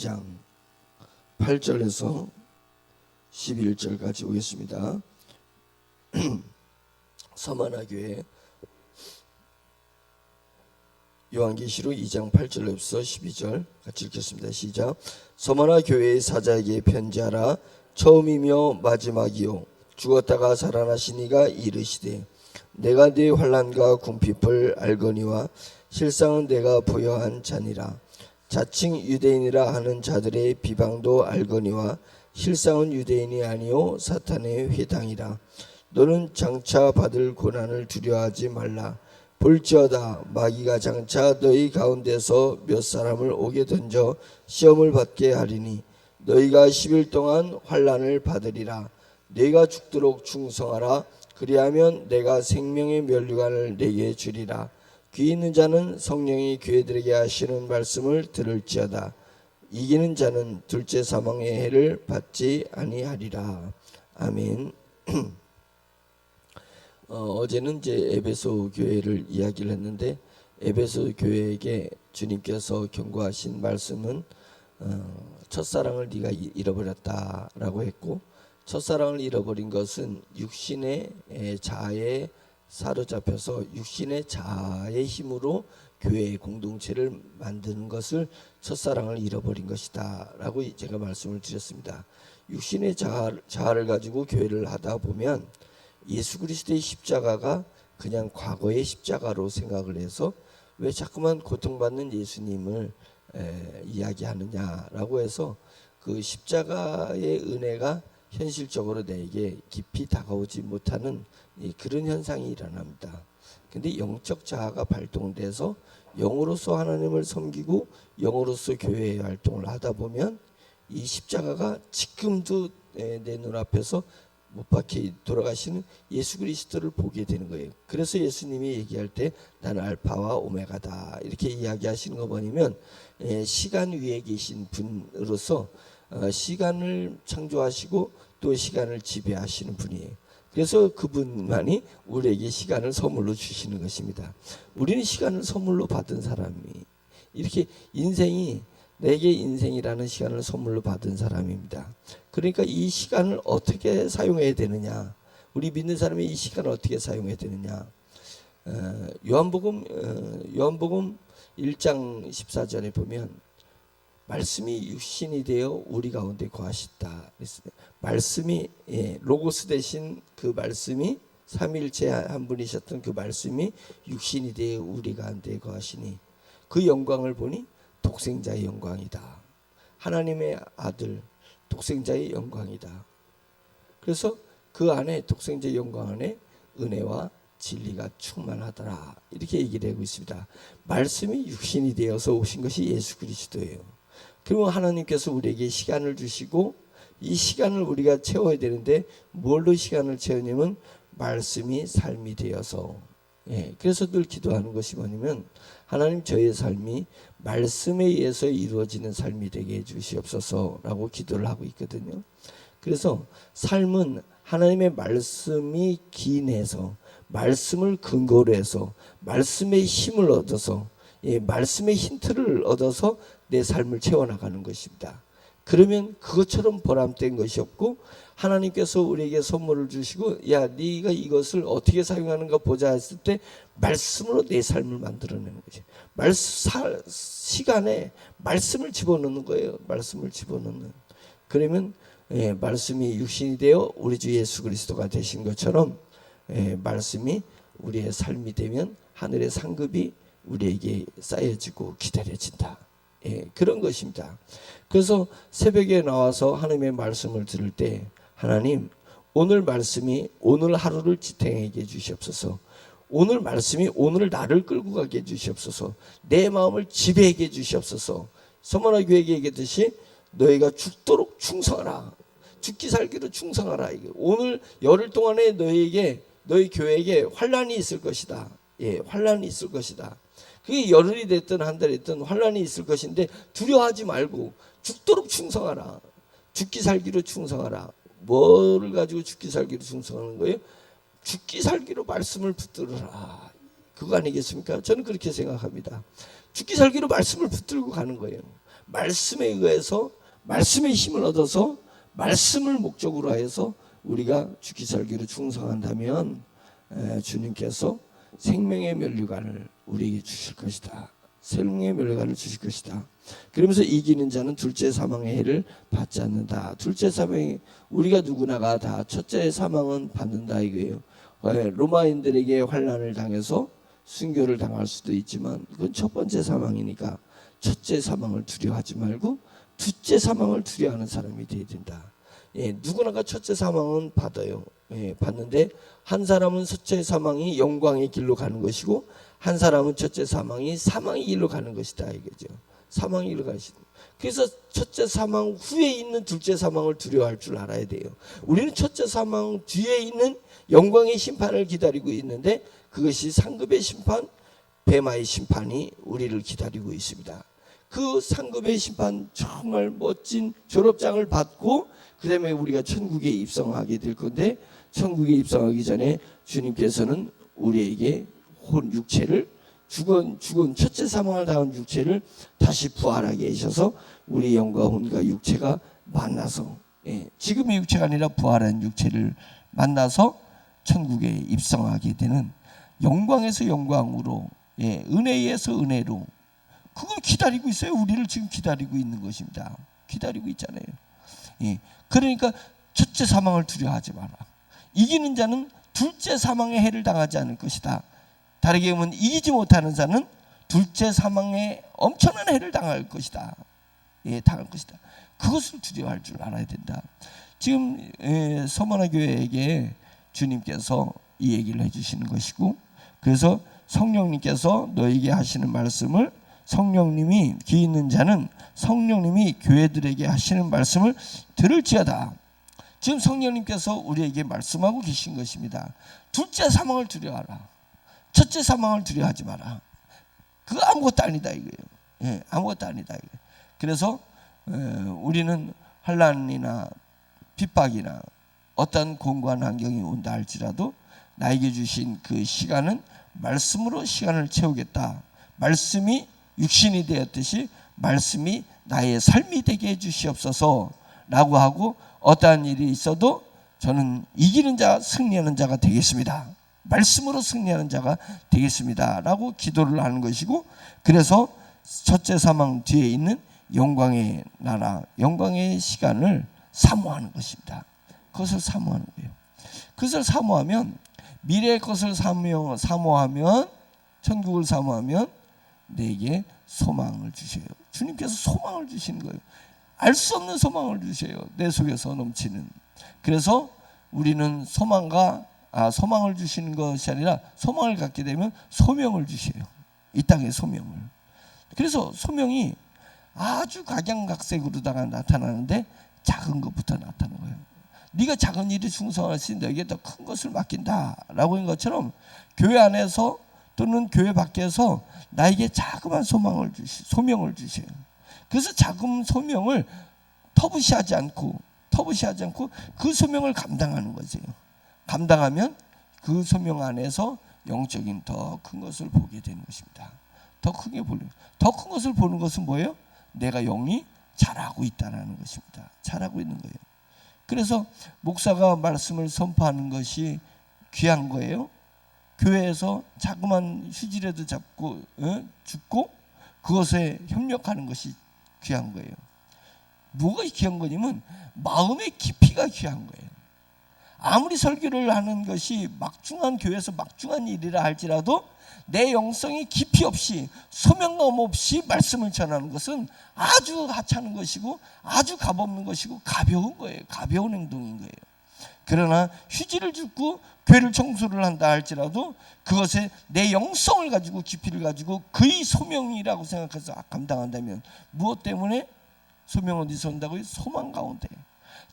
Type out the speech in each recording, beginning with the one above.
2장 8절에서 11절까지 오겠습니다. 서만화 교회 요한계시록 2장 8절에서 12절 같이 읽겠습니다. 시작. 서만화 교회의 사자에게 편지하라. 처음이며 마지막이요 죽었다가 살아나신 이가 이르시되 내가 네 환난과 궁핍을 알거니와 실상은 내가 부여한 자니라. 자칭 유대인이라 하는 자들의 비방도 알거니와 실상은 유대인이 아니요 사탄의 회당이라. 너는 장차 받을 고난을 두려워하지 말라. 볼지어다 마귀가 장차 너희 가운데서 몇 사람을 옥에 던져 시험을 받게 하리니 너희가 10일 동안 환난을 받으리라. 너희가 죽도록 충성하라. 그리하면 내가 생명의 면류관을 내게 주리라. 귀 있는 자는 성령이 교회들에게 하시는 말씀을 들을지어다. 이기는 자는 둘째 사망의 해를 받지 아니하리라. 아멘. 어제는 이제 에베소 교회를 이야기를 했는데 에베소 교회에게 주님께서 경고하신 말씀은 첫사랑을 네가 잃어버렸다라고 했고, 첫사랑을 잃어버린 것은 육신의 자아에 사로잡혀서 육신의 자아의 힘으로 교회의 공동체를 만드는 것을 첫사랑을 잃어버린 것이다 라고 제가 말씀을 드렸습니다. 육신의 자아를 가지고 교회를 하다 보면 예수 그리스도의 십자가가 그냥 과거의 십자가로 생각을 해서 왜 자꾸만 고통받는 예수님을 이야기하느냐라고 해서 그 십자가의 은혜가 현실적으로 내게 깊이 다가오지 못하는 그런 현상이 일어납니다. 근데 영적 자아가 발동돼서 영으로서 하나님을 섬기고 영으로서 교회의 활동을 하다 보면 이 십자가가 지금도 내 눈앞에서 못 박혀 돌아가시는 예수 그리스도를 보게 되는 거예요. 그래서 예수님이 얘기할 때 나는 알파와 오메가다 이렇게 이야기하시는 거 보면 시간 위에 계신 분으로서 시간을 창조하시고 또 시간을 지배하시는 분이에요. 그래서 그분만이 우리에게 시간을 선물로 주시는 것입니다. 우리는 시간을 선물로 받은 사람이 이렇게 인생이 내게 인생이라는 시간을 선물로 받은 사람입니다. 그러니까 이 시간을 어떻게 사용해야 되느냐, 우리 믿는 사람이 이 시간을 어떻게 사용해야 되느냐. 요한복음 1장 14절에 보면 말씀이 육신이 되어 우리 가운데 거하셨다. 말씀이 로고스 대신 그 말씀이 삼위일체 한 분이셨던 그 말씀이 육신이 되어 우리 가운데 거하시니 그 영광을 보니 독생자의 영광이다. 하나님의 아들 독생자의 영광이다. 그래서 그 안에 독생자의 영광 안에 은혜와 진리가 충만하더라. 이렇게 얘기를 하고 있습니다. 말씀이 육신이 되어서 오신 것이 예수 그리스도예요. 그리고 하나님께서 우리에게 시간을 주시고 이 시간을 우리가 채워야 되는데 뭘로 시간을 채우냐면 말씀이 삶이 되어서, 그래서 늘 기도하는 것이 뭐냐면 하나님 저의 삶이 말씀에 의해서 이루어지는 삶이 되게 해주시옵소서라고 기도를 하고 있거든요. 그래서 삶은 하나님의 말씀이 기인해서 말씀을 근거로 해서 말씀의 힘을 얻어서 말씀의 힌트를 얻어서 내 삶을 채워나가는 것입니다. 그러면 그것처럼 보람된 것이 없고 하나님께서 우리에게 선물을 주시고 야 네가 이것을 어떻게 사용하는가 보자 했을 때 말씀으로 내 삶을 만들어내는 거죠. 시간에 말씀을 집어넣는 거예요. 말씀을 집어넣는. 그러면 말씀이 육신이 되어 우리 주 예수 그리스도가 되신 것처럼 말씀이 우리의 삶이 되면 하늘의 상급이 우리에게 쌓여지고 기다려진다. 그런 것입니다. 그래서 새벽에 나와서 하나님의 말씀을 들을 때 하나님 오늘 말씀이 오늘 하루를 지탱하게 해주시옵소서. 오늘 말씀이 오늘 나를 끌고 가게 해주시옵소서. 내 마음을 지배하게 해주시옵소서. 서만화 교회에게 얘기했듯이 너희가 죽도록 충성하라. 죽기 살기로 충성하라. 오늘 열흘 동안에 너희 교회에게 환난이 있을 것이다. 환난이 있을 것이다. 그게 열흘이 됐든 한 달이 됐든 환난이 있을 것인데 두려워하지 말고 죽도록 충성하라. 죽기 살기로 충성하라. 뭐를 가지고 죽기 살기로 충성하는 거예요? 죽기 살기로 말씀을 붙들어라. 그거 아니겠습니까? 저는 그렇게 생각합니다. 죽기 살기로 말씀을 붙들고 가는 거예요. 말씀에 의해서 말씀의 힘을 얻어서 말씀을 목적으로 하여서 우리가 죽기 살기로 충성한다면 주님께서 생명의 면류관을 우리에게 주실 것이다. 생명의 면류관을 주실 것이다. 그러면서 이기는 자는 둘째 사망의 해를 받지 않는다. 둘째 사망이 우리가 누구나가 다 첫째 사망은 받는다 이거예요. 로마인들에게 환난을 당해서 순교를 당할 수도 있지만 그건 첫 번째 사망이니까 첫째 사망을 두려워하지 말고 둘째 사망을 두려워하는 사람이 되어야 된다. 누구나가 첫째 사망은 받아요. 받는데 한 사람은 첫째 사망이 영광의 길로 가는 것이고 한 사람은 첫째 사망이 사망의 길로 가는 것이다 이거죠. 사망의 길로 가시다. 그래서 첫째 사망 후에 있는 둘째 사망을 두려워할 줄 알아야 돼요. 우리는 첫째 사망 뒤에 있는 영광의 심판을 기다리고 있는데 그것이 상급의 심판, 뱀마의 심판이 우리를 기다리고 있습니다. 그 상급의 심판 정말 멋진 졸업장을 받고 그 다음에 우리가 천국에 입성하게 될 건데 천국에 입성하기 전에 주님께서는 우리에게 혼 육체를 죽은 첫째 사망을 당한 육체를 다시 부활하게 하셔서 우리 영과 혼과 육체가 만나서 지금의 육체가 아니라 부활한 육체를 만나서 천국에 입성하게 되는 영광에서 영광으로 은혜에서 은혜로 그걸 기다리고 있어요. 우리를 지금 기다리고 있는 것입니다. 기다리고 있잖아요. 그러니까 첫째 사망을 두려워하지 마라. 이기는 자는 둘째 사망의 해를 당하지 않을 것이다. 다르게 보면 이기지 못하는 자는 둘째 사망의 엄청난 해를 당할 것이다. 당할 것이다. 그것을 두려워할 줄 알아야 된다. 지금 서머나 교회에게 주님께서 이 얘기를 해주시는 것이고 그래서 성령님께서 너에게 하시는 말씀을 성령님이 귀 있는 자는 성령님이 교회들에게 하시는 말씀을 들을지어다. 지금 성령님께서 우리에게 말씀하고 계신 것입니다. 둘째 사망을 두려워하라. 첫째 사망을 두려워하지 마라. 그거 아무것도 아니다 이거예요. 아무것도 아니다 이거예요. 그래서 우리는 환난이나 핍박이나 어떤 공고한 환경이 온다 할지라도 나에게 주신 그 시간은 말씀으로 시간을 채우겠다. 말씀이 육신이 되었듯이 말씀이 나의 삶이 되게 해주시옵소서 라고 하고 어떠한 일이 있어도 저는 이기는 자 승리하는 자가 되겠습니다. 말씀으로 승리하는 자가 되겠습니다 라고 기도를 하는 것이고 그래서 첫째 사망 뒤에 있는 영광의 나라 영광의 시간을 사모하는 것입니다. 그것을 사모하는 거예요. 그것을 사모하면 미래의 것을 사모하면 천국을 사모하면 내게 소망을 주셔요. 주님께서 소망을 주시는 거예요. 알 수 없는 소망을 주셔요. 내 속에서 넘치는. 그래서 우리는 소망을 주시는 것이 아니라 소망을 갖게 되면 소명을 주셔요. 이 땅의 소명을. 그래서 소명이 아주 각양각색으로다가 나타나는데 작은 것부터 나타나는 거예요. 네가 작은 일에 충성할 수 있는 너에게 더 큰 것을 맡긴다라고 한 것처럼 교회 안에서 또는 교회 밖에서 나에게 자그마한 소명을 주셔요. 그래서 작은 소명을 터부시하지 않고 그 소명을 감당하는 거죠. 감당하면 그 소명 안에서 영적인 더 큰 것을 보게 되는 것입니다. 더 큰 것을 보는 것은 뭐예요? 내가 영이 자라고 있다는 것입니다. 자라고 있는 거예요. 그래서 목사가 말씀을 선포하는 것이 귀한 거예요. 교회에서 자그만 휴지라도 잡고 죽고 그것에 협력하는 것이 귀한 거예요. 뭐가 귀한 거냐면 마음의 깊이가 귀한 거예요. 아무리 설교를 하는 것이 막중한 교회에서 막중한 일이라 할지라도 내 영성이 깊이 없이 소명감 없이 말씀을 전하는 것은 아주 하찮은 것이고 아주 값없는 것이고 가벼운 거예요. 가벼운 행동인 거예요. 그러나 휴지를 줍고 교회를 청소를 한다 할지라도 그것에 내 영성을 가지고 깊이를 가지고 그의 소명이라고 생각해서 감당한다면 무엇 때문에 소명은 어디서 온다고요? 소망 가운데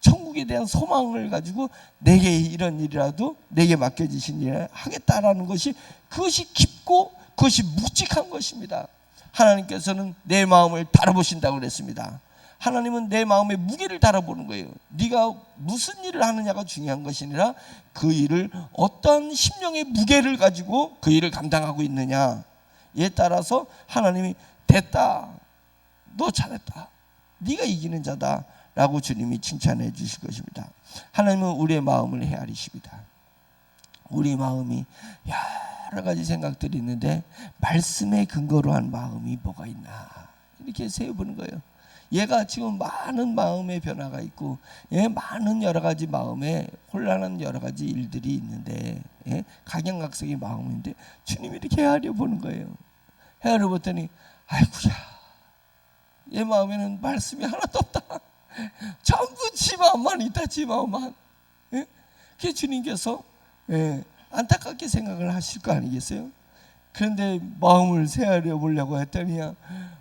천국에 대한 소망을 가지고 내게 이런 일이라도 내게 맡겨지신 일을 하겠다라는 것이 그것이 깊고 그것이 묵직한 것입니다. 하나님께서는 내 마음을 달아보신다고 그랬습니다. 하나님은 내 마음의 무게를 달아보는 거예요. 네가 무슨 일을 하느냐가 중요한 것이 아니라 그 일을 어떤 심령의 무게를 가지고 그 일을 감당하고 있느냐에 따라서 하나님이 됐다 너 잘했다. 네가 이기는 자다. 라고 주님이 칭찬해 주실 것입니다. 하나님은 우리의 마음을 헤아리십니다. 우리 마음이 여러 가지 생각들이 있는데 말씀에 근거로 한 마음이 뭐가 있나 이렇게 세어보는 거예요. 얘가 지금 많은 마음의 변화가 있고 많은 여러 가지 마음에 혼란한 여러 가지 일들이 있는데 각양각색의 마음인데 주님이 이렇게 헤아려 보는 거예요. 헤아려 봤더니 아이고야, 얘 마음에는 말씀이 하나도 없다. 전부 지 마음만 있다. 지 마음만. 그게 주님께서 안타깝게 생각을 하실 거 아니겠어요? 그런데 마음을 헤아려 보려고 했더니야,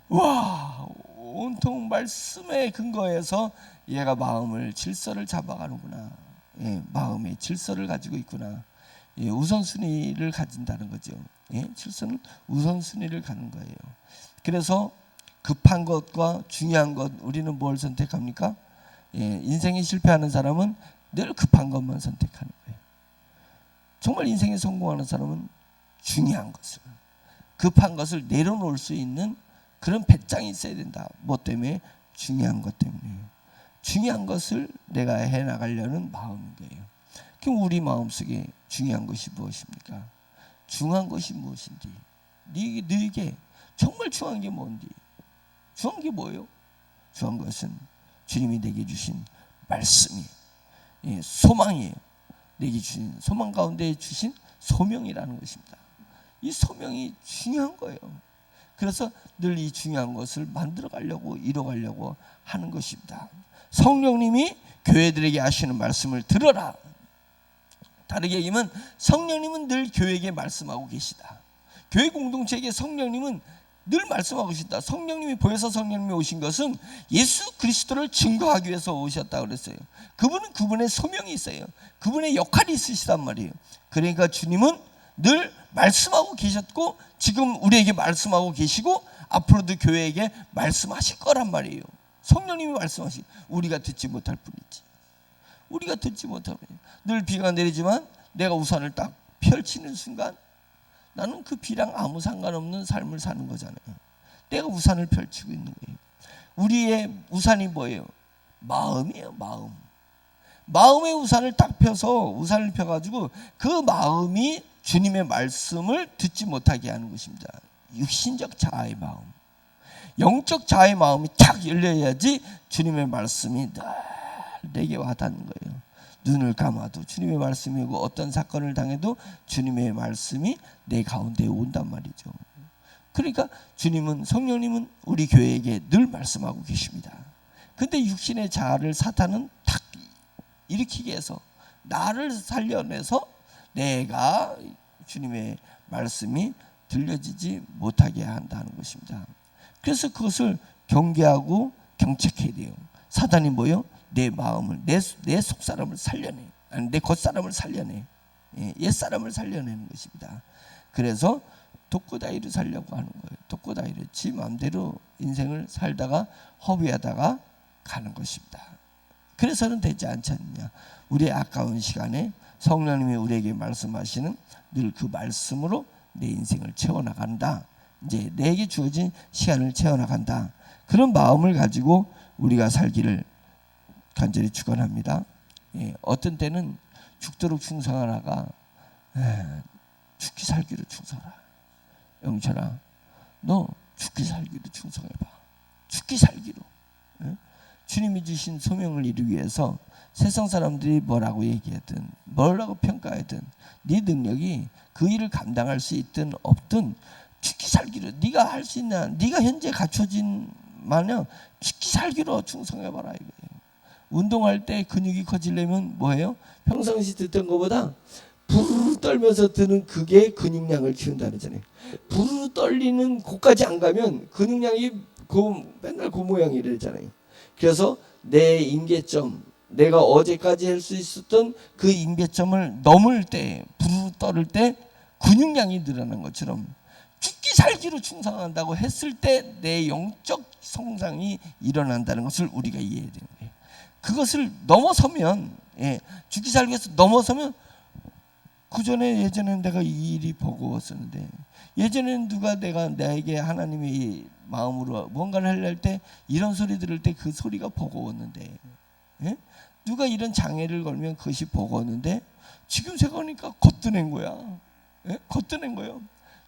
와, 온통 말씀에 근거해서 얘가 마음을 질서를 잡아가는구나. 마음의 질서를 가지고 있구나. 우선순위를 가진다는 거죠. 질서는 우선순위를 가는 거예요. 그래서 급한 것과 중요한 것, 우리는 뭘 선택합니까? 인생에 실패하는 사람은 늘 급한 것만 선택하는 거예요. 정말 인생에 성공하는 사람은 중요한 것을, 급한 것을 내려놓을 수 있는 그런 배짱이 있어야 된다. 뭐 때문에? 중요한 것 때문에. 중요한 것을 내가 해나가려는 마음인 거예요. 그럼 우리 마음속에 중요한 것이 무엇입니까? 중요한 것이 무엇인지, 너에게 정말 중요한 게 뭔지. 중요한 게 뭐예요? 중요한 것은 주님이 내게 주신 말씀이에요. 소망이에요. 내게 주신 소망 가운데 주신 소명이라는 것입니다. 이 소명이 중요한 거예요. 그래서 늘 이 중요한 것을 만들어 가려고, 이뤄 가려고 하는 것입니다. 성령님이 교회들에게 하시는 말씀을 들어라. 다르게 얘기하면 성령님은 늘 교회에게 말씀하고 계시다. 교회 공동체에게 성령님은 늘 말씀하고 계시다. 성령님이 보혜사 성령님이 오신 것은 예수 그리스도를 증거하기 위해서 오셨다고 그랬어요. 그분은 그분의 소명이 있어요. 그분의 역할이 있으시단 말이에요. 그러니까 주님은 늘 말씀하고 계셨고 지금 우리에게 말씀하고 계시고 앞으로도 교회에게 말씀하실 거란 말이에요. 성령님이 말씀하시, 우리가 듣지 못할 뿐이지. 우리가 듣지 못할 뿐이지. 늘 비가 내리지만 내가 우산을 딱 펼치는 순간 나는 그 비랑 아무 상관없는 삶을 사는 거잖아요. 내가 우산을 펼치고 있는 거예요. 우리의 우산이 뭐예요? 마음이에요. 마음. 마음의 우산을 딱 펴서, 우산을 펴가지고 그 마음이 주님의 말씀을 듣지 못하게 하는 것입니다. 육신적 자아의 마음, 영적 자아의 마음이 탁 열려야지 주님의 말씀이 늘 내게 와닿는 거예요. 눈을 감아도 주님의 말씀이 오고 어떤 사건을 당해도 주님의 말씀이 내 가운데 온단 말이죠. 그러니까 주님은, 성령님은 우리 교회에게 늘 말씀하고 계십니다. 근데 육신의 자아를 사탄은 탁 일으키게 해서 나를 살려내서 내가 주님의 말씀이 들려지지 못하게 한다는 것입니다. 그래서 그것을 경계하고 경책해야 돼요. 사단이 뭐요? 내 마음을, 내 속사람을 살려내, 아니 내 겉사람을 살려내, 옛사람을 살려내는 것입니다. 그래서 독고다이를 살려고 하는 거예요. 독고다이를 지 마음대로 인생을 살다가 허비하다가 가는 것입니다. 그래서는 되지 않지 않느냐. 우리의 아까운 시간에 성령님이 우리에게 말씀하시는 늘 그 말씀으로 내 인생을 채워나간다. 이제 내게 주어진 시간을 채워나간다. 그런 마음을 가지고 우리가 살기를 간절히 축원합니다. 어떤 때는 죽도록 충성하라가 죽기 살기로 충성하라. 영철아, 너 죽기 살기로 충성해봐. 죽기 살기로. 주님이 주신 소명을 이루기 위해서 세상 사람들이 뭐라고 얘기하든 뭐라고 평가하든 네 능력이 그 일을 감당할 수 있든 없든 죽기 살기로 네가 할 수 있냐, 네가 현재 갖춰진 마냥 죽기 살기로 충성해봐라 이거예요. 운동할 때 근육이 커지려면 뭐예요? 평상시 듣던 것보다 부르르 떨면서 드는 그게 근육량을 키운다는 거잖아요. 부르르 떨리는 곳까지 안 가면 근육량이 맨날 그 모양이래잖아요. 그래서 내 임계점, 내가 어제까지 할 수 있었던 그 임계점을 넘을 때, 부르르 떨을 때 근육량이 늘어난 것처럼 죽기 살기로 충성한다고 했을 때 내 영적 성장이 일어난다는 것을 우리가 이해해야 되는 거예요. 그것을 넘어서면, 죽기 살기에서 넘어서면 예전에는 내가 이 일이 버거웠었는데, 예전에는 누가 나에게 하나님의 마음으로 뭔가를 하려 할 때 이런 소리 들을 때 그 소리가 버거웠는데, 예? 누가 이런 장애를 걸면 그것이 버거웠는데, 지금 생각하니까 겉드낸 거야. 예? 겉드낸 거예요.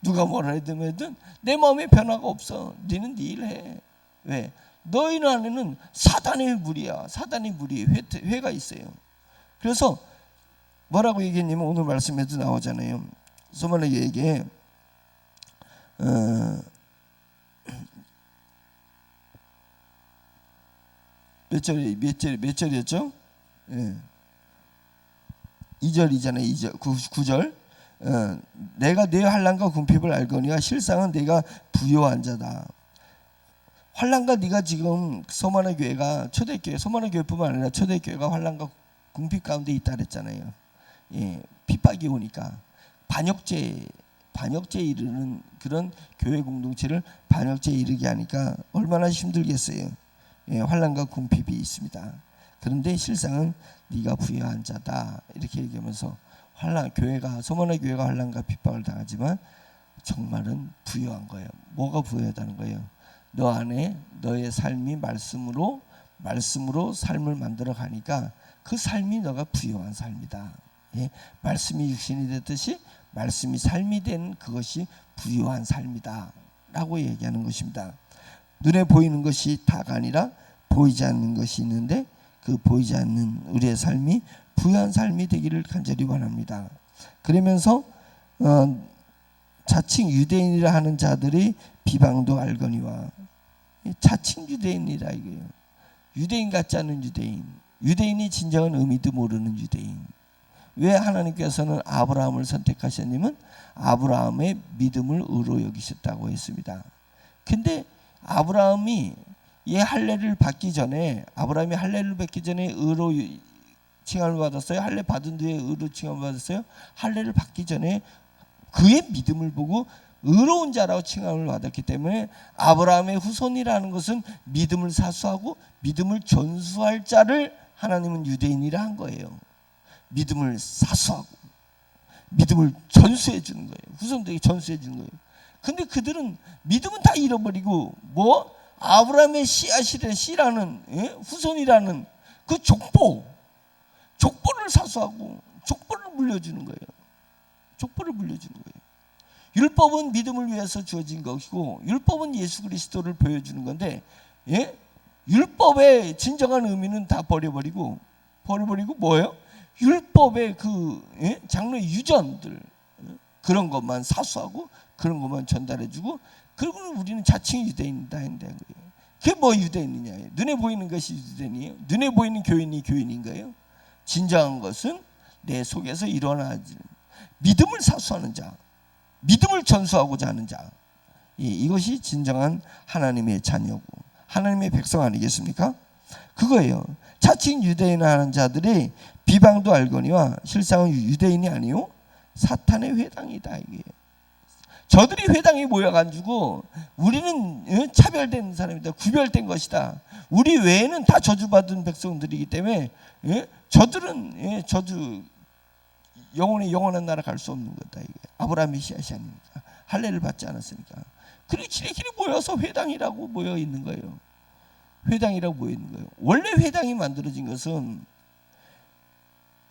누가 뭐라 해든 내 마음에 변화가 없어. 너는 네 일 해. 왜? 너희 안에는 사단의 무리야. 사단의 무리, 회가 있어요. 그래서 뭐라고 얘기했냐면, 오늘 말씀에도 나오잖아요. 소마에게 몇 절이었죠? 예. 2절이잖아요. 9절. 내가 네 환난과 궁핍을 알거니와 실상은 네가 부요한 자다. 환난과 네가 지금 소만의 교회가 초대교회, 소만의 교회뿐만 아니라 초대교회가 환난과 궁핍 가운데 있다 그랬잖아요. 예, 핍박이 오니까 반역죄에 이르는 그런 교회 공동체를 반역죄에 이르게 하니까 얼마나 힘들겠어요. 예, 환난과 궁핍이 있습니다. 그런데 실상은 네가 부요한 자다 이렇게 얘기하면서 소만의 교회가 환난과 핍박을 당하지만 정말은 부요한 거예요. 뭐가 부요하다는 거예요? 너 안에 너의 삶이 말씀으로 삶을 만들어 가니까 그 삶이 너가 부요한 삶이다. 예? 말씀이 육신이 됐듯이 말씀이 삶이 된 그것이 부요한 삶이다 라고 얘기하는 것입니다. 눈에 보이는 것이 다가 아니라 보이지 않는 것이 있는데, 그 보이지 않는 우리의 삶이 부요한 삶이 되기를 간절히 원합니다. 그러면서 자칭 유대인이라 하는 자들이 비방도 알거니와, 자칭 유대인이라 이거예요. 유대인 같지 않은 유대인이 진정한 의미도 모르는 유대인. 왜 하나님께서는 아브라함을 선택하셨냐면 아브라함의 믿음을 의로 여기셨다고 했습니다. 근데 아브라함이 할례를 받기 전에, 아브라함이 할례를 받기 전에 의로 칭함을 받았어요? 할례 받은 뒤에 의로 칭함을 받았어요? 할례를 받기 전에 그의 믿음을 보고 의로운 자라고 칭함을 받았기 때문에 아브라함의 후손이라는 것은 믿음을 사수하고 믿음을 전수할 자를 하나님은 유대인이라 한 거예요. 믿음을 사수하고 믿음을 전수해 주는 거예요. 후손들에게 전수해 주는 거예요. 근데 그들은 믿음은 다 잃어버리고 아브라함의 씨라는 후손이라는 그 족보를 사수하고 족보를 물려주는 거예요. 족보를 물려주는 거예요. 율법은 믿음을 위해서 주어진 것이고 율법은 예수 그리스도를 보여주는 건데, 율법의 진정한 의미는 다 버려버리고 뭐예요? 율법의 장로의 유전들, 그런 것만 사수하고 그런 것만 전달해주고, 그리고 우리는 자칭 유대인이다 한다는 거예요. 그게 뭐 유대인이냐? 눈에 보이는 것이 유대인이에요? 눈에 보이는 교인이 교인인 거예요? 진정한 것은 내 속에서 일어나지 믿음을 사수하는 자, 믿음을 전수하고자 하는 자, 이것이 진정한 하나님의 자녀고 하나님의 백성 아니겠습니까? 그거예요. 자칭 유대인 하는 자들이 비방도 알거니와 실상은 유대인이 아니요 사탄의 회당이다 이게. 저들이 회당에 모여가지고 우리는 차별된 사람이다, 구별된 것이다, 우리 외에는 다 저주받은 백성들이기 때문에 저들은 저주 영원한 나라 갈 수 없는 거다 이게. 아브라함의 씨앗이 아닙니까? 할례를 받지 않았으니까. 그리고 지네끼리 모여서 회당이라고 모여 있는 거예요. 회당이라고 모여 있는 거예요. 원래 회당이 만들어진 것은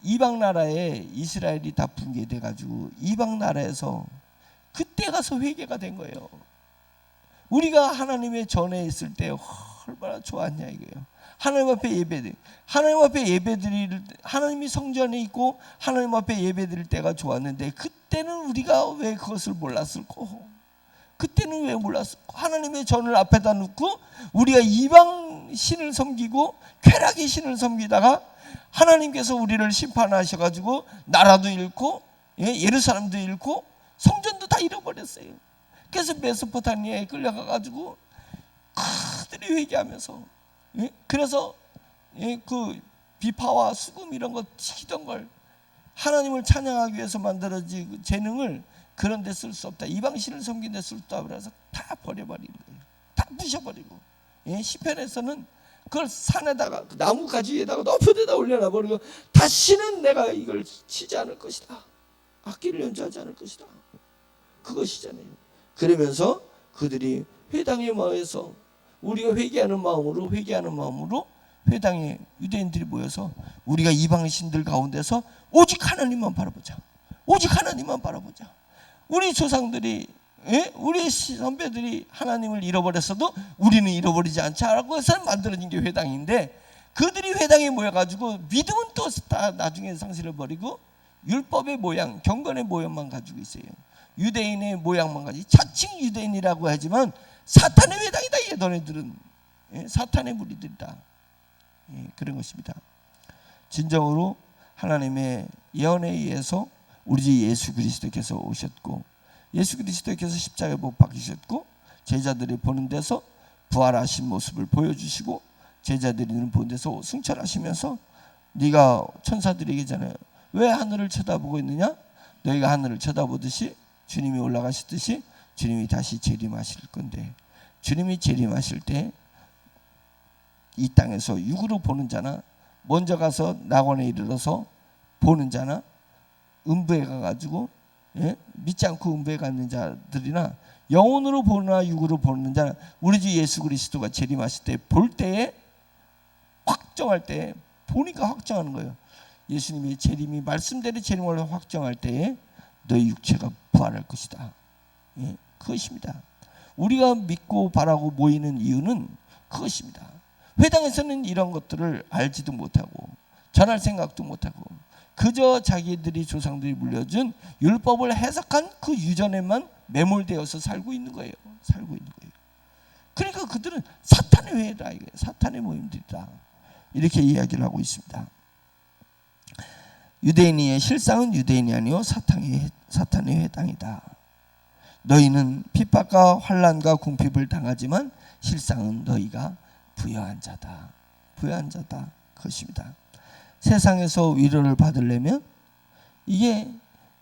이방 나라에 이스라엘이 다 붕괴돼 가지고 이방 나라에서 그때 가서 회개가 된 거예요. 우리가 하나님의 전에 있을 때 얼마나 좋았냐 이거예요. 하나님 앞에 예배드릴 하나님이 성전에 있고 하나님 앞에 예배드릴 때가 좋았는데, 그때는 우리가 왜 그것을 몰랐을꼬? 그때는 왜 몰랐을꼬? 하나님의 전을 앞에다 놓고 우리가 이방 신을 섬기고 쾌락의 신을 섬기다가 하나님께서 우리를 심판하셔가지고 나라도 잃고 예루살렘도 잃고 성전도 다 잃어버렸어요. 그래서 메소포타미아에 끌려가가지고 그들이 회개하면서, 그래서 그 비파와 수금 이런 거 튀기던 걸 하나님을 찬양하기 위해서 만들어진 재능을 그런 데 쓸 수 없다, 이방신을 섬긴 데 쓸 수 없다 그래서 다 버려버리는 거예요. 다 부셔버리고, 시편에서는 그걸 산에다가 나무 가지 위에다가 높은 데다 올려놔 버리고 다시는 내가 이걸 치지 않을 것이다. 악기를 연주하지 않을 것이다. 그것이잖아요. 그러면서 그들이 회당에 모여서 우리가 회개하는 마음으로 회당에 유대인들이 모여서 우리가 이방신들 가운데서 오직 하나님만 바라보자. 오직 하나님만 바라보자. 우리 조상들이 우리 선배들이 하나님을 잃어버렸어도 우리는 잃어버리지 않자라고 해서 만들어진 게 회당인데, 그들이 회당에 모여가지고 믿음은 또 다 나중에 상실을 버리고 율법의 모양, 경건의 모양만 가지고 있어요. 유대인의 모양만 가지고 자칭 유대인이라고 하지만 사탄의 회당이다. 이 너네들은 사탄의 무리들이다. 그런 것입니다. 진정으로 하나님의 예언에 의해서 우리 주 예수 그리스도께서 오셨고, 예수 그리스도께서 십자가에 못 박히셨고, 제자들이 보는 데서 부활하신 모습을 보여주시고, 제자들이 보는 데서 승천하시면서 네가 천사들에게 얘기잖아요. 왜 하늘을 쳐다보고 있느냐? 너희가 하늘을 쳐다보듯이 주님이 올라가셨듯이 주님이 다시 재림하실 건데, 주님이 재림하실 때 이 땅에서 육으로 보는 자나 먼저 가서 낙원에 이르러서 보는 자나 음부에 가가지고 믿지 않고 음부에 가는 자들이나 영혼으로 보나 육으로 보는 자나 우리 주 예수 그리스도가 재림하실 때 볼 때에 확정할 때 보니까 확정하는 거예요. 예수님의 재림이 말씀대로 재림을 확정할 때에 너희 육체가 부활할 것이다. 그것입니다. 우리가 믿고 바라고 모이는 이유는 그것입니다. 회당에서는 이런 것들을 알지도 못하고 전할 생각도 못하고 그저 자기들이 조상들이 물려준 율법을 해석한 그 유전에만 매몰되어서 살고 있는 거예요. 그러니까 그들은 사탄의 회다, 사탄의 모임들이다, 이렇게 이야기를 하고 있습니다. 유대인의 실상은 유대인이 아니요 사탄의 회당이다. 너희는 핍박과 환난과 궁핍을 당하지만 실상은 너희가 부여한 자다. 그것입니다. 세상에서 위로를 받으려면 이게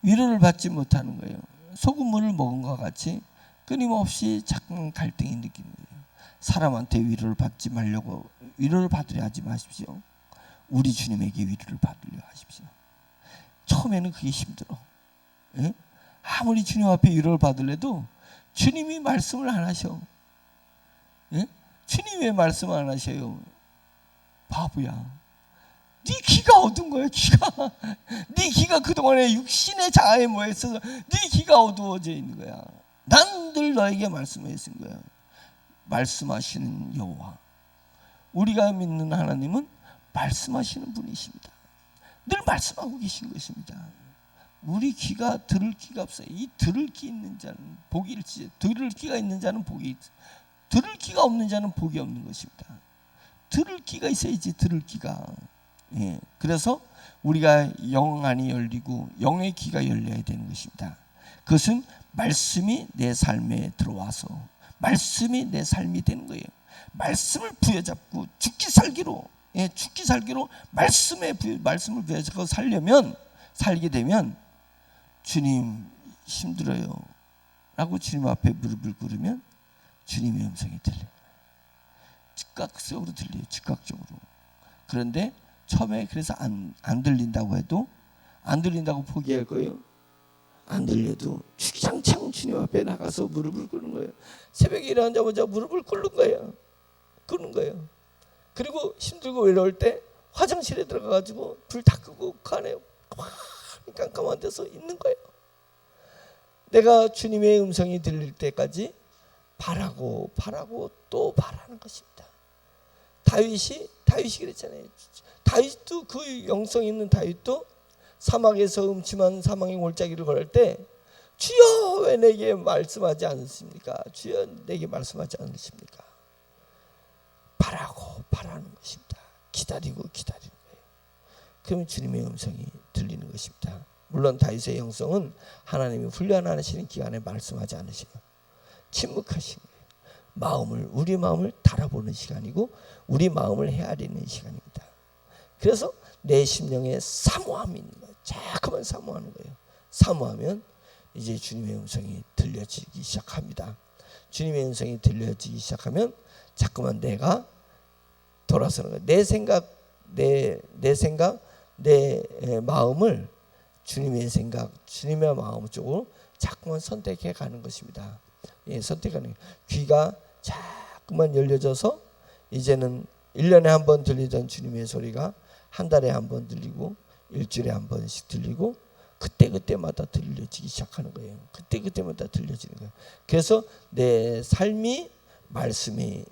위로를 받지 못하는 거예요. 소금물을 먹은 것 같이 끊임없이 자꾸 갈등이 느끼는 거예요. 사람한테 위로를 받지 말려고, 위로를 받으려 하지 마십시오. 우리 주님에게 위로를 받으려 하십시오. 처음에는 그게 힘들어. 아무리 주님 앞에 위로를 받으려도 주님이 말씀을 안 하셔. 주님 왜 말씀 안 하셔요? 바보야. 네 귀가 어두운 거야. 네 귀가 그동안에 육신의 자아에 모여있어서 네 귀가 어두워져 있는 거야. 난 늘 너에게 말씀했은 거야. 말씀하시는 여호와, 우리가 믿는 하나님은 말씀하시는 분이십니다. 늘 말씀하고 계신 것입니다. 우리 귀가 들을 귀가 없어요. 이 들을 귀 있는 자는 복이 일지, 들을 귀가 있는 자는 복이 있지, 들을 귀가 없는 자는 복이 없는 것입니다. 들을 귀가 있어야지, 들을 귀가. 그래서 우리가 영 안이 열리고 영의 귀가 열려야 되는 것입니다. 그것은 말씀이 내 삶에 들어와서 말씀이 내 삶이 되는 거예요. 말씀을 부여잡고 죽기 살기로 말씀을 부여잡고 살게 되면 주님 힘들어요 라고 주님 앞에 무릎을 꿇으면 주님의 음성이 들려요. 즉각적으로 들려요. 즉각적으로. 그런데 처음에 그래서 안 들린다고 해도, 안 들린다고 포기할 거예요? 안 들려도 주기장창 주님 앞에 나가서 무릎을 꿇는 거예요. 새벽에 일어나자마자 무릎을 꿇는 거예요. 그리고 힘들고 외로울 때 화장실에 들어가가지고 불 다 끄고 그 안에 깜깜한 데서 있는 거예요. 내가 주님의 음성이 들릴 때까지 바라고 또 바라는 것입니다. 다윗이 그랬잖아요. 다윗도, 그 영성 있는 다윗도 사막에서 음침한 사망의 골짜기를 걸을 때 주여 왜 내게 말씀하지 않으십니까? 주여 내게 말씀하지 않으십니까? 바라는 것입니다. 기다리는 거예요. 그러면 주님의 음성이 들리는 것입니다. 물론 다윗의 영성은 하나님이 훈련하시는 기간에 말씀하지 않으시고 침묵하신 거예요. 우리 마음을 달아보는 시간이고 우리 마음을 헤아리는 시간입니다. 그래서 내 심령에 사모함이 있는 거예요. 자꾸만 사모하는 거예요. 사모하면 이제 주님의 음성이 들려지기 시작합니다. 주님의 음성이 들려지기 시작하면 자꾸만 내가 돌아서는 거예요. 내 생각, 내 마음을 주님의 생각, 주님의 마음 쪽으로 자꾸만 선택해 가는 것입니다. 예, 선택하는 귀가 자꾸만 열려져서 이제는 1년에 한 번 들리던 주님의 소리가 한 달에 한 번 들리고 일주일에 한 번씩 들리고 그때마다 들려지기 시작하는 거예요. 그때마다 들려지는 거예요. 그래서 내 삶이 말씀이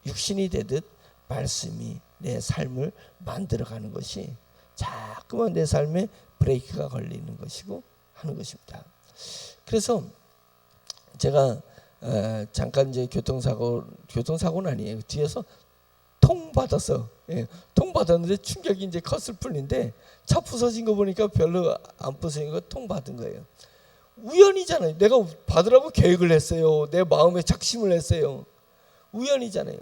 육신이 되듯 말씀이 내 삶을 만들어가는 것이 자꾸만 내 삶에 브레이크가 걸리는 것이고 하는 것입니다. 그래서 제가 잠깐 이제 교통사고는 아니에요. 뒤에서 통 받았어. 예, 통 받았는데 충격이 이제 컸을 뿐인데 차 부서진 거 보니까 별로 안 부서진 거 통 받은 거예요. 우연이잖아요. 내가 받으라고 계획을 했어요. 내 마음에 작심을 했어요. 우연이잖아요.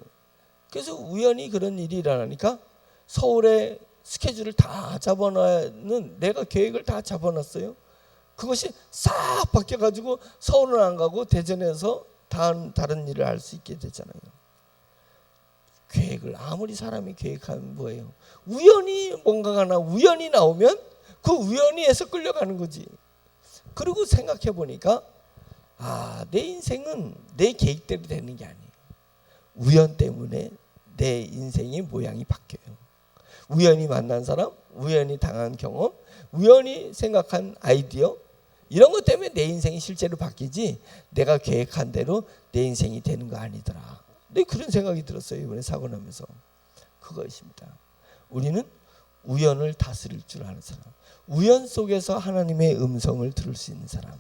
그래서 우연히 그런 일이 일어나니까 서울에 스케줄을 다 잡아놔는 내가 계획을 다 잡아놨어요. 그것이 싹 바뀌어가지고 서울은 안 가고 대전에서 다른 일을 할 수 있게 되잖아요. 계획을 아무리 사람이 계획하면 뭐예요? 우연히 뭔가가 우연히 나오면 그 우연히에서 끌려가는 거지. 그리고 생각해 보니까 내 인생은 내 계획대로 되는 게 아니에요. 우연 때문에 내 인생의 모양이 바뀌어요. 우연히 만난 사람, 우연히 당한 경험, 우연히 생각한 아이디어 이런 것 때문에 내 인생이 실제로 바뀌지 내가 계획한 대로 내 인생이 되는 거 아니더라. 네, 그런 생각이 들었어요. 이번에 사고 나면서. 그것입니다. 우리는 우연을 다스릴 줄 아는 사람, 우연 속에서 하나님의 음성을 들을 수 있는 사람,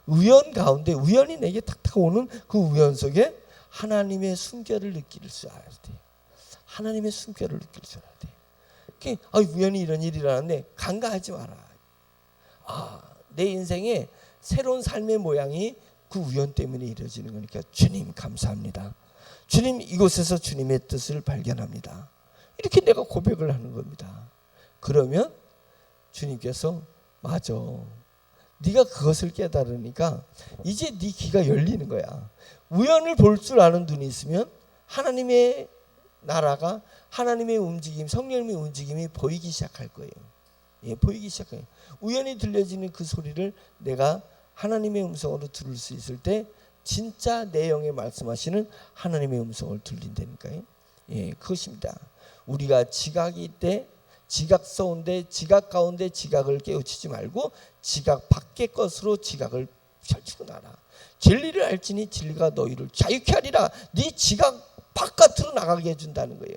우연 가운데 우연히 내게 탁탁 오는 그 우연 속에 하나님의 숨결을 느낄 줄 알아야 돼. 하나님의 숨결을 느낄 줄 알아야 돼. 우연히 이런 일이 일어났네. 간과하지 마라. 내 인생에 새로운 삶의 모양이 그 우연 때문에 이루어지는 거니까 주님 감사합니다. 주님 이곳에서 주님의 뜻을 발견합니다. 이렇게 내가 고백을 하는 겁니다. 그러면 주님께서 맞아. 네가 그것을 깨달으니까 이제 네 귀가 열리는 거야. 우연을 볼 줄 아는 눈이 있으면 하나님의 나라가 하나님의 움직임, 성령님의 움직임이 보이기 시작할 거예요. 예, 보이기 시작해요. 우연히 들려지는 그 소리를 내가 하나님의 음성으로 들을 수 있을 때 진짜 내 영에 말씀하시는 하나님의 음성을 들린다니까요. 예, 그것입니다. 우리가 지각이 때 지각 가운데 지각을 깨우치지 말고 지각 밖의 것으로 지각을 펼치고 나라. 진리를 알지니 진리가 너희를 자유케 하리라. 네 지각 바깥으로 나가게 해준다는 거예요.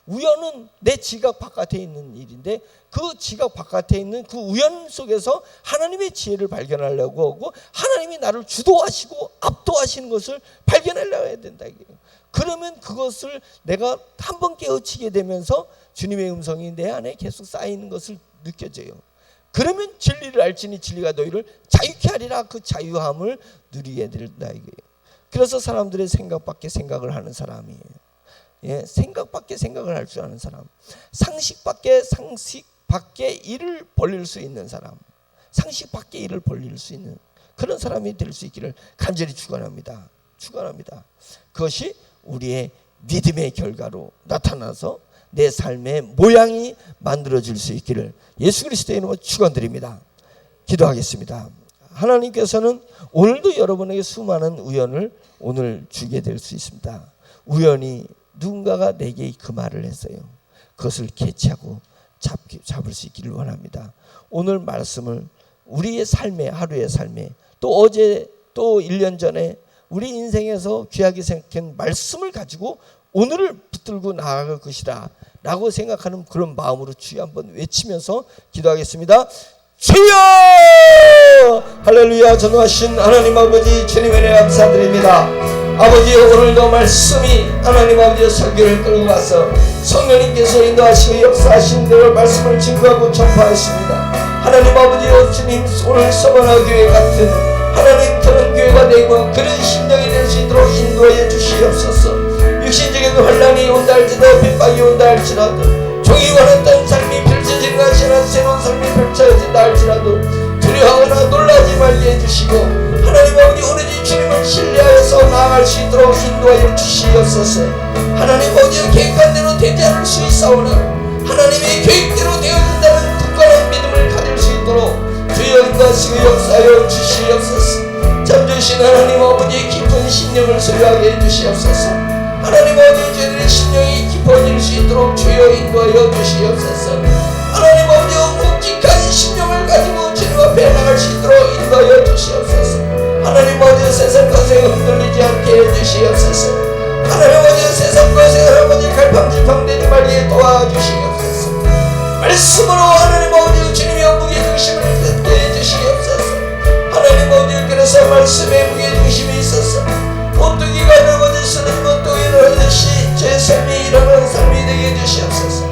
우연은 내 지각 바깥에 있는 일인데 그 지각 바깥에 있는 그 우연 속에서 하나님의 지혜를 발견하려고 하고 하나님이 나를 주도하시고 압도하시는 것을 발견하려고 해야 된다 이거예요. 그러면 그것을 내가 한번 깨우치게 되면서 주님의 음성이 내 안에 계속 쌓이는 것을 느껴져요. 그러면 진리를 알지니 진리가 너희를 자유케 하리라. 그 자유함을 누리게 된다 이거예요. 그래서 사람들의 생각 밖에 생각을 하는 사람이에요. 예, 생각 밖에 생각을 할 줄 아는 사람, 상식 밖에 일을 벌릴 수 있는 사람, 상식 밖에 일을 벌릴 수 있는 그런 사람이 될 수 있기를 간절히 축원합니다. 그것이 우리의 믿음의 결과로 나타나서 내 삶의 모양이 만들어질 수 있기를 예수 그리스도의 이름으로 축원드립니다. 기도하겠습니다. 하나님께서는 오늘도 여러분에게 수많은 우연을 오늘 주게 될 수 있습니다. 우연히 누군가가 내게 그 말을 했어요. 그것을 캐치하고 잡을 수 있기를 원합니다. 오늘 말씀을 우리의 삶에, 하루의 삶에, 또 어제 또 1년 전에 우리 인생에서 귀하게 생각한 말씀을 가지고 오늘을 붙들고 나아갈 것이다 라고 생각하는 그런 마음으로 주여 한번 외치면서 기도하겠습니다. 주여! 할렐루야. 전능하신 하나님 아버지 주님의 은혜 감사드립니다. 아버지 오늘도 말씀이 하나님 아버지의 설교를 끌고 가서 성령님께서 인도하시고 역사하신 대로 말씀을 증거하고 전파하십니다. 하나님 아버지여 주님 오늘 서머나 교회 같은 하나님 그런 교회가 되고 그런 심령이 될 수 있도록 인도하여 주시옵소서. 육신적인 환난이 온다 할지라도 핍박이 온다 할지라도 종이 원했던 삶이 펼쳐지는 것이 아니라 새로운 삶이 펼쳐진다 할지라도 두려워하거나 놀라지 말게 해주시고 하나님 아버지 오로지 주님을 신뢰하여서 나아갈 수 있도록 인도하여 주시옵소서. 하나님 아버지 계획한 대로 되지 않을 수 있사오나 하나님의 계획대로 되어진다는 굳건한 믿음을 가질 수 있도록 심령을 소유하게 해주시옵소서. 하나님 아버지 저희들의 심령이 깊어질 수 있도록 주여 인도하여 주시옵소서. 하나님 아버지 묵직한 심령을 가지고 주님 앞에 나갈 수 있도록 인도하여 주시옵소서. 하나님 아버지 세상 것에 흔들리지 않게 해주시옵소서. 하나님 아버지 세상 것에 아버지 갈팡질팡되지 말게 도와주시옵소서. 말씀으로 하나님 아버지 주님의 무게중심을 듣게 해주시옵소서. 하나님 아버지 그래서 말씀에 무게중심이 있어서 오뚜기가 넘어져서는 오뚜기 일어나듯이 제 삶이 일어나는 삶이 되게 해주시옵소서.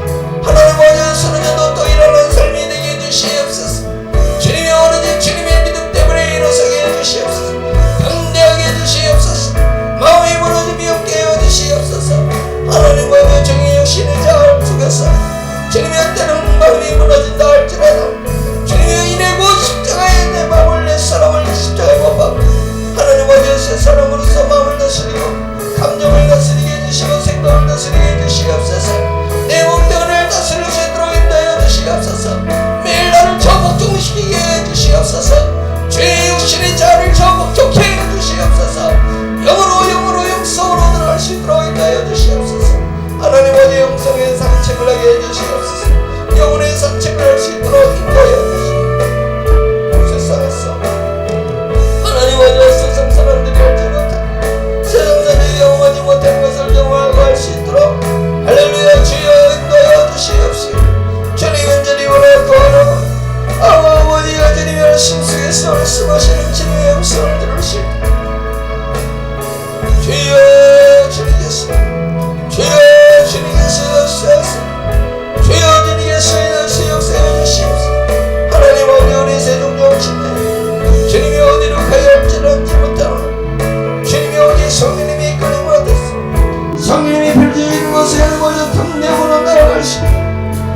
하나님 아버지 쓰러져도 또 일어나는 삶이 되게 해주시옵소서. 주님의 오로지 주님의 믿음 때문에 일어서게 해주시옵소서. 담대하게 해주시옵소서. 마음이 무너짐이 없게 해주시옵소서. 하나님 아버지 정의 역신의 자을 속에서 주님의 때는 마음이 무너진다 할지라도 주님의 인내고 십자가에 내 마음을 내 사람을 십자가에 못 박고 하나님 아버지 새 사람으로서 마음을 다스리고 감정을 다스리게 해주시고 생각을 다스리게 해주시옵소서. 내 몸뚱이를 다스릴 수 있도록 인도하여 주시옵소서. 매일 나를 저복종시키게 해주시옵소서. 죄의 육신의 자를 저복종케 해주시옵소서. 영으로 영성으로 들어갈 수 있도록 인도하여 주시옵소서. 하나님 아버지 영성의 산책을 하게 해주시옵소서. 영혼의 산책을 할 수 있도록 인도하여 주시옵소서. 세상에서 하나님 아버지 세상 사람들이 알지 못하고 세상 사람들이 경험하지 못한 것을 경험하고 할 수 있도록 할렐루야 주여 인도하여 주시옵시고 주님 온전히 원하고 하나고 아버지가 주님의 심속에서 말씀하시는 주님의 음성을 들으실 때 주여 주님께서 역사하소서. 주여 주님께서 역사해 주시옵소서. 하나님 아버지 우리 세종정신에 주님이 어디로 가야 할지를 알지 못하노 주님이 어디 성령님이 이끌림을 얻었어. 성령님이 펼쳐지는 곳에 먼저 탐내으로 나아갈 수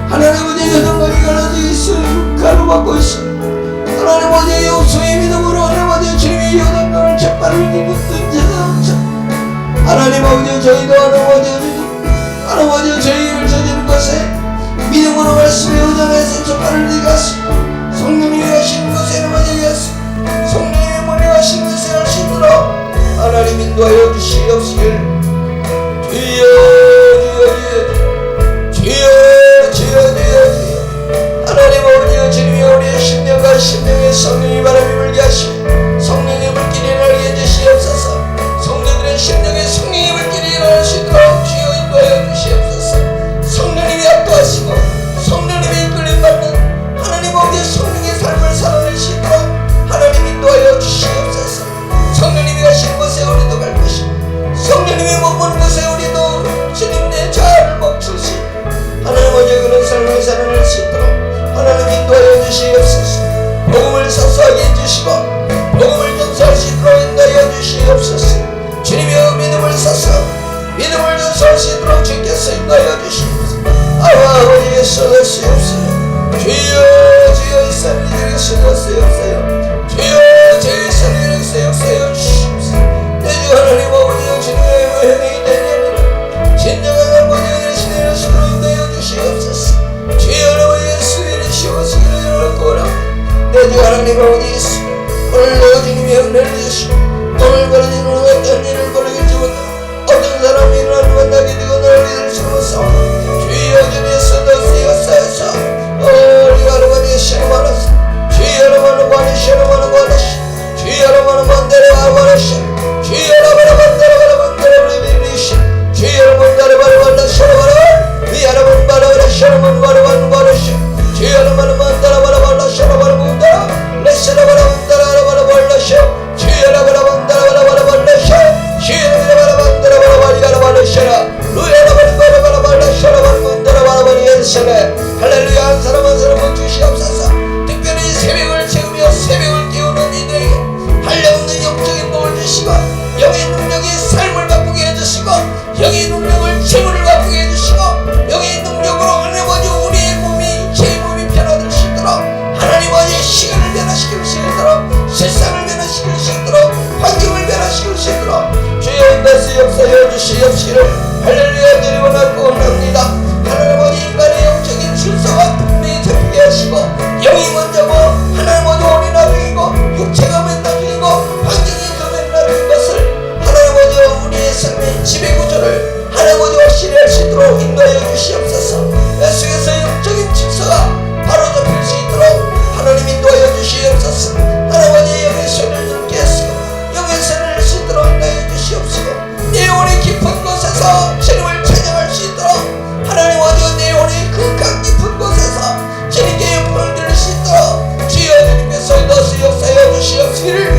하나님 아버지 여정각이 갈라져 있어 가로막고 있어. 하나님 아버지 용서의 믿음으로 하나님 아버지 주님의 여정각을 재빠르게 묻던 제자자 하나님 아버지 저희도 하나님 아버지 저희를 펼쳐지는 곳에 믿음으로 말씀에 의존해서 저발을 이가시 성령님이 하시는 것에 넘어지겠소. 성령님의 머리 하시는 것에 할 수 있도록 하나님 인도하여 주시옵시길 주여 하나님 아버지 주님이 우리의 심령과 심령에 성령의 바람이 불게 하시고 성령의 물길이 날게 해주시옵소서. 성도들의 심령에 성령의 물길이 일어날 수 있도록 주여 인도하여 주시옵소서. 성령님이 압도하시고 성령님이 이끌림받는 하나님 아버지 성령의 삶을 살아낼 수 있도록 하나님 인도하여 주시옵소서. 성령님이 가시는 곳에 우리도 갈 것이고 성령님이 못 보는 곳에 우리도 주님의 자아를 멈출 수 있고 하나님 아버지 그런 삶을 살아낼 수 있도록 하나님 인도하여 주시옵소서. 복음을 선포하게 해주시고 복음을 전수할 수 있도록 인도하여 주시옵소서. 주님의 믿음을 사서 믿음을 전수할 수 있도록 주께서 인도하여 주시옵소서. 아버지의 쏟아시옵소서. 주여 이 삶이 되게 쏟아시옵소서. 주여 저희 삶이 되게 쏟아시옵소서. 내 주 하나님 아버지여 주님의 모형이 되리라. 진정한 아버지의 되시는 것으로 인도하여 주시옵소서. 주여 아버지의 수위를 씌워주기를 연락하오라. 내 주 하나님 아버지 오늘도 주님의 은혜를 주시고 오늘 벌어지는 어떤 일을 벌이지 못하고 어떤 사람이 일어나는 만나게 되고 나를 믿을 수 없사오나 주여 주님의 쏟아시옵소서. 우리가 아버지의 시험하라서 주여 여러분은 관이 시험하는 관이시 주여 여러분은 만대로 아버리시 주여 여러분은 만대로 비비시 주여 여러분 바로 시험하라 위 여러분 바로 시험은 바로 주여 여러분은 만대로 시험하라 문다 레시라 바로 시험 주여 여러분은 만대로 주여 여러분은 만대로 시라 루야 여러분은 바로 시험 할렐루야. 한 사람 한 사람은 주시옵소서. 특별히 새벽을 채우며 새벽을 깨우는 이들에게 한량없는 영적인 복을 주시고 영의 능력이 삶을 바꾸게 해주시고 영의 능력을 재물을 바꾸게 해주시고 영의 능력으로 하나님 아버지 우리의 몸이 제 몸이 변화될 수 있도록 하나님 아버지 시간을 변화시킬 수 있도록 세상을 변화시킬 수 있도록 환경을 변화시킬 수 있도록 주여 인도하여 역사여 주시옵시기를 할렐루야 드리고 나고 원합니다. 하나님 아버지 인간의 영적인 질서가 분명히 잡히게 하시고 당신을